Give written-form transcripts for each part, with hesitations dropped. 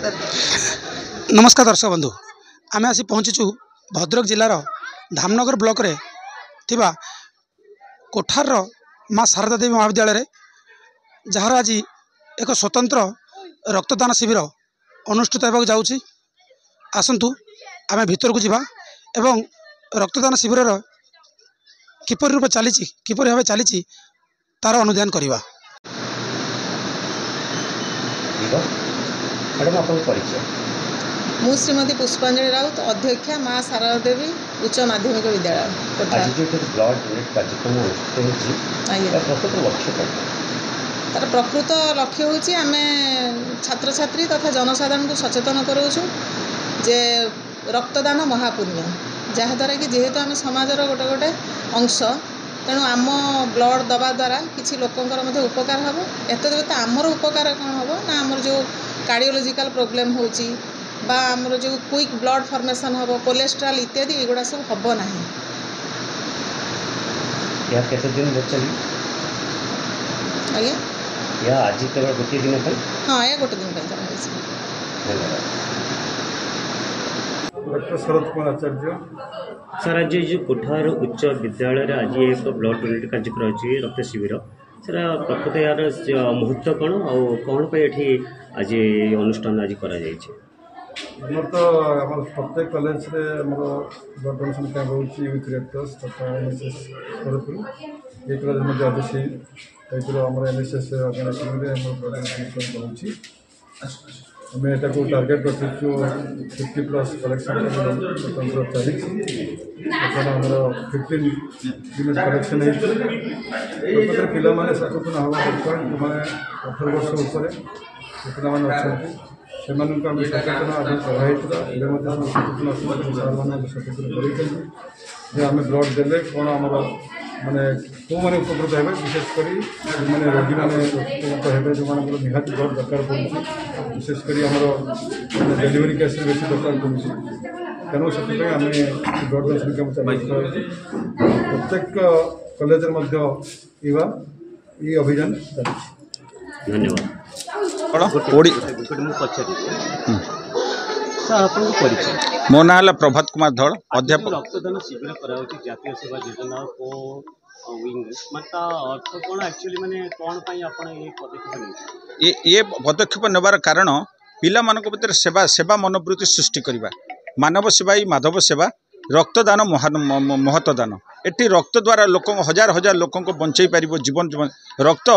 नमस्कार दर्शक बंधु आम आसी पहुँचीचु भद्रक जिलार धामनगर ब्लॉक रे थिबा कोठार माँ शारदा देवी महाविद्यालय जार आज एक स्वतंत्र रक्तदान शिविर अनुष्ठित होगा जाऊँगी। आसतु आम भीतर को जीवा एवं रक्तदान शिविर किपर रूप चली किपर भाव चली तार अनुधान करवा। मु श्रीमती पुष्पांजलि राउत अध्यक्षा माँ शारदा देवी उच्च माध्यमिक विद्यालय तार प्रकृत लक्ष्य हूँ आम छात्र छात्री तथा जनसाधारण को सचेतन कराऊँ जे रक्तदान महापुण्य जहाँद्वारा कि जेहेतु आम समाजर गोटे गोटे अंश तेणु आम ब्लड दबा द्वारा किसी लोकंर मध्य उपकार हम एत व्यतीत आमर उपकार कौन हम ना आमर जो कार्डियोलॉजिकल प्रोब्लेम होची बा आमर जो क्विक ब्लड फॉर्मेशन हम कोलेस्ट्रॉल इत्यादि एगुड़ा सब हम ना। आज्ञा या आज केवल गोटे दिन हाँ या गोटे दिन डॉक्टर शरद कुमार आचार्य सर आज जो कोठार उच्च विद्यालय आज एक ब्लड डोनेट कार्यक्रम अच्छी रक्त शिविर सर प्रकृत यार मुहूर्त कौन और कौन पे आज अनुष्ठान आज करा तो आम प्रत्येक कॉलेज रे आमर ब्लड डोनेशन कैंप होची यूथ रेडक्रॉस तथा एनएसएस तरफ ये कॉलेज आज से टाइप आम एनएसएस ऑर्गेनाइजेशन रे आम ब्लड डोनेशन होची आम एटा को टार्गेट रखिछु 50+ कलेक्शन स्वतंत्र चली आमर 15 यूनिट कलेक्शन है प्रकृत पिला माने सचेतन हवा दरकार जो 18 वर्ष ऊपर पिला माने अच्छे से सचेतन आगे कराइला सचेतन सार मान सचेतन कर आम ब्लड देले कौन आम माने कौ मैंने उपकृत है विशेषकर मैंने रोगी मैंने उपकृत है जो निहाती ब्लड दरकार पड़े विशेषकर आमर डेलीवरी केस बेस दरकार पड़े तेणु से आम ब्लड डोनेशन कैंप चल प्रत्येक कॉलेज ये अभियान चलती। धन्यवाद। मो ना प्रभात कुमार धड़ अध्यापक। रक्तदान शिविर कराई जातीय सेवा योजना को अर्थ कौन एक्चुअली माने कौन पाई आपण ये पदक्षेप ये पदक्षेप नेबार कारण पिला मानक भीतर सेवा सेवा मनोवृत्ति सृष्टि करवा मानव सेवा ही माधव सेवा रक्तदान महत्वदान एटी रक्त द्वारा लोक हजार हजार लोक बंचाई पार जीवन जीवन रक्त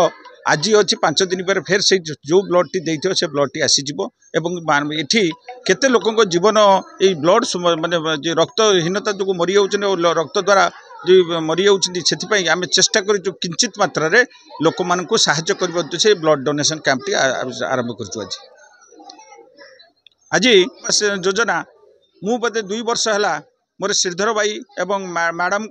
आज अच्छी 5 दिन पर फिर से जो ब्लड टी देते से ब्लड टी आसीज एवं ये केते लोक जीवन ये ब्लड माने रक्तहीनता जो मरी जाऊँ रक्त द्वारा जो मरी जाऊँ आम चेष्टा कर किंचित मात्रा रे लोक मान को साहाय्य कर उद्देश्य ब्लड डोनेशन कैंप टी आरंभ कर आज योजना मु बोधे 2 वर्ष है मोर श्रीधर भाई एवं मैडम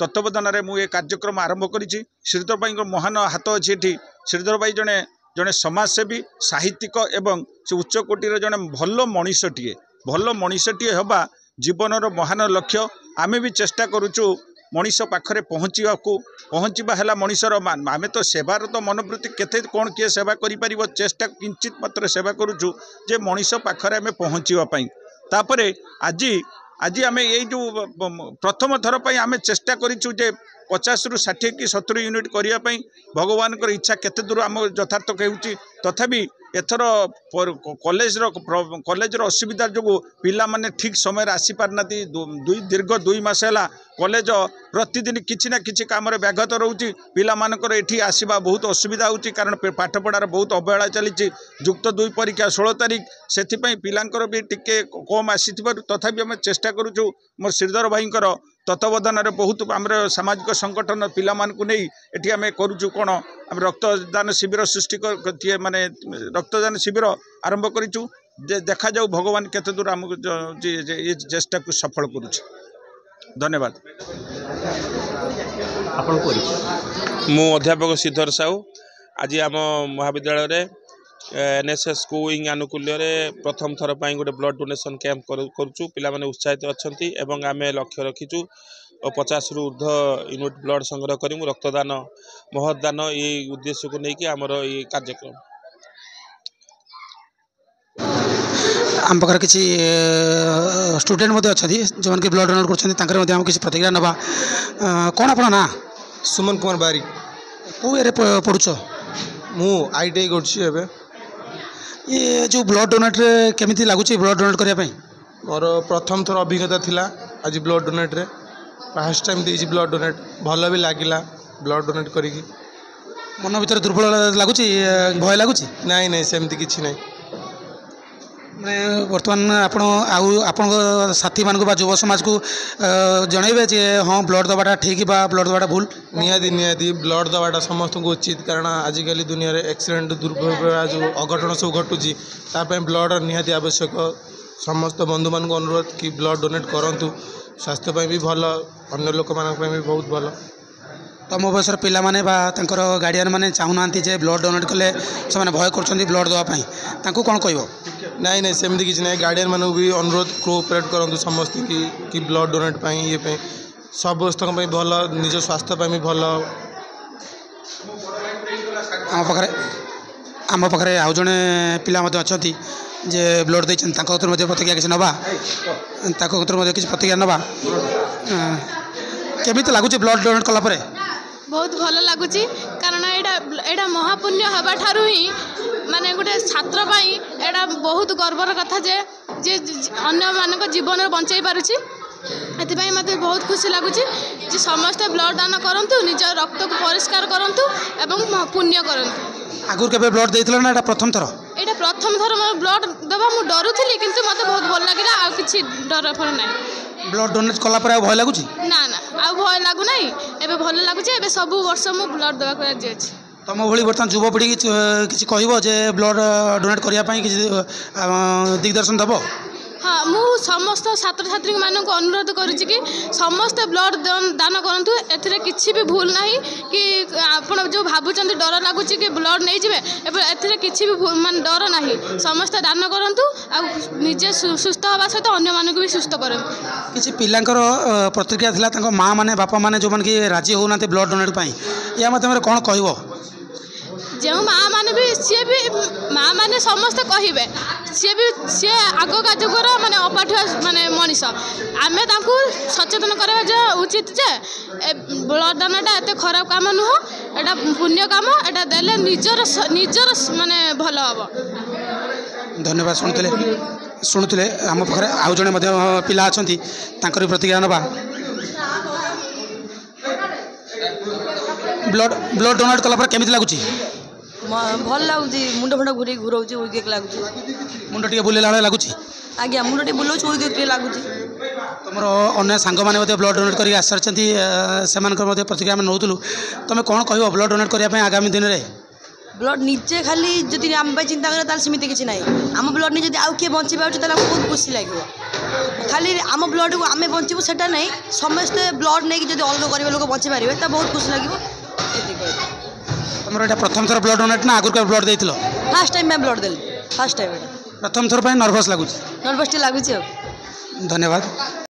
तत्वावधान में मुझे कार्यक्रम आरंभ करी। श्रीधर भाई महान हाथ अच्छी श्रीधर भाई जड़े जड़े समाजसेवी साहित्यिक एवं से उच्चकोटीर जड़े भल मनीषीए हवा जीवन महान लक्ष्य आमे भी चेष्टा करुचु मनीष पाखरे पहुँचवा है मनीषर आम तो सेवार तो मनोवृत्ति केते कौन किए सेवा कर चेष्टा किंचित मात्र सेवा करुचु जे मनीष पाखरे आम पहुँचापी तापरे आज आज आम ये जो प्रथम थर पर आम चेष्टा करूँ जे 50 ରୁ 60 कि 70 यूनिट करने भगवान इच्छा केते दूर आम यथार्थ कहूँ तथापि एथर कॉलेज असुविधा जो पिला माने ठीक समय आसी पारना दीर्घ 2 मास है कॉलेज प्रतिदिन किसी ना किसी काम व्याघात रोचे पिला मानकर एठी आसवा बहुत असुविधा होची कारण पाठपढ़ार बहुत अवहेला चली युक्त 2 परीक्षा 16 तारीख से पिलांकर भी टिके कम आसी तथापि आम चेष्टा करूँ मोर श्रीधर भाई तत्वावधान बहुत आम सामाजिक संगठन पिला मानकु नहीं एठी आम करूँ कौन आम रक्तदान शिविर सृष्टि माने रक्तदान शिविर आरंभ करूँ देखा जाऊ भगवान केते दूर आम ये चेष्टा को सफल करूँ। धन्यवाद। मु अध्यापक श्रीधर साहू आज आम महाविद्यालय एनएसएस को विंग आनुकूल्य प्रथम थर पर गोटे ब्लड डोनेशन कैंप करूँ पिला माने उत्साहित अच्छी एवं आम लक्ष्य रखीचु 50 ରୁ ऊर्ध्व यूनिट ब्लड संग्रह कर रक्तदान महदान ये उद्देश्य को लेकिन आमर ये कार्यक्रम आम पाखे किसी स्टूडेंट अच्छा जो मैंने ब्लड डोनेट कर किसी प्रतिक्रिया नवा कौन आप ना सुमन कुमार बारिक कौ एरिया पढ़ुच मु ITI कर ये जो ब्लड डोनेट केमी लगुच ब्लड डोनेट करने मोर प्रथम थर अभिज्ञता थिला आज ब्लड डोनेट रे फर्स्ट टाइम देजी ब्लड डोनेट भल भी लगिला ब्लड डोनेट करी मन भर दुर्बल लगुच भय लगुच नहीं नहीं सेमती किछि नहीं मैं बर्तमान आपण साथी मान युव समाज को जनइबे जे हाँ ब्लड दबाटा ठीक बा ब्लड दबाटा भूल निहाती निहाती ब्लड दबाटा समस्त को उचित कारण आजिकल दुनिया रे एक्सीडेंट दुर्घटना जो अघटन सब घटुची तापे ब्लड निहाती आवश्यक समस्त बंधु मान अनुरोध कि ब्लड डोनेट करंतु स्वास्थ्य भी भल अन्य लोक मान भी बहुत भल तम बयसर पिला माने बा तांकर गार्डियन माने चाहूना जे ब्लड डोनेट कले से भय कर ब्लड देवाई कौन कह नहीं नहीं सेमती किसी नहीं गार्डियन मानक भी अनुरोध कोऑपरेट करंतु समस्त कि ब्लड डोनेट पाई ये पे समस्त भल निज स्वास्थ्य भी भल आम पाखे आउ जड़े पिला अच्छा जे ब्लड देते प्रतिक्रिया किसी नवा किसी प्रतिक्रिया नवा केमी लगुच ब्लड डोनेट कलापर बहुत भल लगुच कारण एटा महापुण्य हवा ठारू ही माने गोटे छात्र पाई एटा बहुत गर्वर कथा जे जे अन्य मानक जीवन बंचाई पारुछि एथिपाई मते बहुत खुशी लगुच जे समस्त ब्लड दान करंतु निज रक्त को परिष्कार करंतु एवं पुण्य करंतु आगुर केबे ब्लड देइथिला ना एटा प्रथम थर एटा प्रथम थर मैं ब्लड दबा मु डरुथिली किंतु मते बहुत भल लागिला आ किछि डर फर नै ब्लड डोनेट कला पर भय लगुच ना ना आ भय लागु नै एबे भल लागुछ एबे सब वर्ष मु ब्लड दबा कर जे अछि तुम भली बर्तमान युवपीढ़ी किसी कह जे ब्लड डोनेट करने किसी दिग्दर्शन दब हाँ मु समस्त छात्र छात्री मानक अनुरोध करुच्ची कि समस्त ब्लड दान करूँ ए किसी भी भूल ना कि आप जो भावुं डर लगुच कि ब्लड नहीं जाए ए किसी भी मान डर ना समस्त दान करूँ निजे सुस्थ हवा सहित अन्य मानक भी सुस्थ करूँ किसी पिलांकर प्रतिक्रिया था माँ मैंने बापा मैंने जो मैंने कि राजी होना ब्लड डोनेट या माध्यम कौन कह जो माँ मैंने भी सी भी माँ मैंने समस्त कहे सी आग का जुगर माने अपाठुआ माने मनीष आम सचेतन करा उचित जे ब्लड दानटा एत खराब काम नुह एटा पुण्य काम एटा देले निजर निजर माने भल हम धन्यवाद शुणुले आम पाखे आउ जड़े पिला अच्छा प्रतिक्रिया नवा ब्लड डोनेट कला केमी लगुच भल लगुच मुंड फुंड घूरी घूराऊँ विक लगुच मुंड टे बुलेला लगुच आज्ञा मुंड टे बुलाऊँ विक लगुच तुम अन्य सांग मैंने ब्लड डोनेट कर से प्रतिक्रिया नौलु तुम कौन कह ब्लड डोनेट करने आगामी दिन में ब्लड निजे खाली जदि आम चिंता करें सेमती किसी ना आम ब्लड नहीं जब आउ किए बची पार्टी बहुत खुशी लगे खाली आम ब्लड को आम बचबू से नहीं समस्ते ब्लड नहीं जब अलग कर लोक बची पारे तो बहुत खुशी लगे तुम यहाँ प्रथम थर ब्लड डोनेट ना आगुरी ब्लड देथिलो फास्ट टाइम मैं ब्लड देली फास्ट टाइम प्रथम थर नर्भस लगुच नर्भस लगुच धन्यवाद।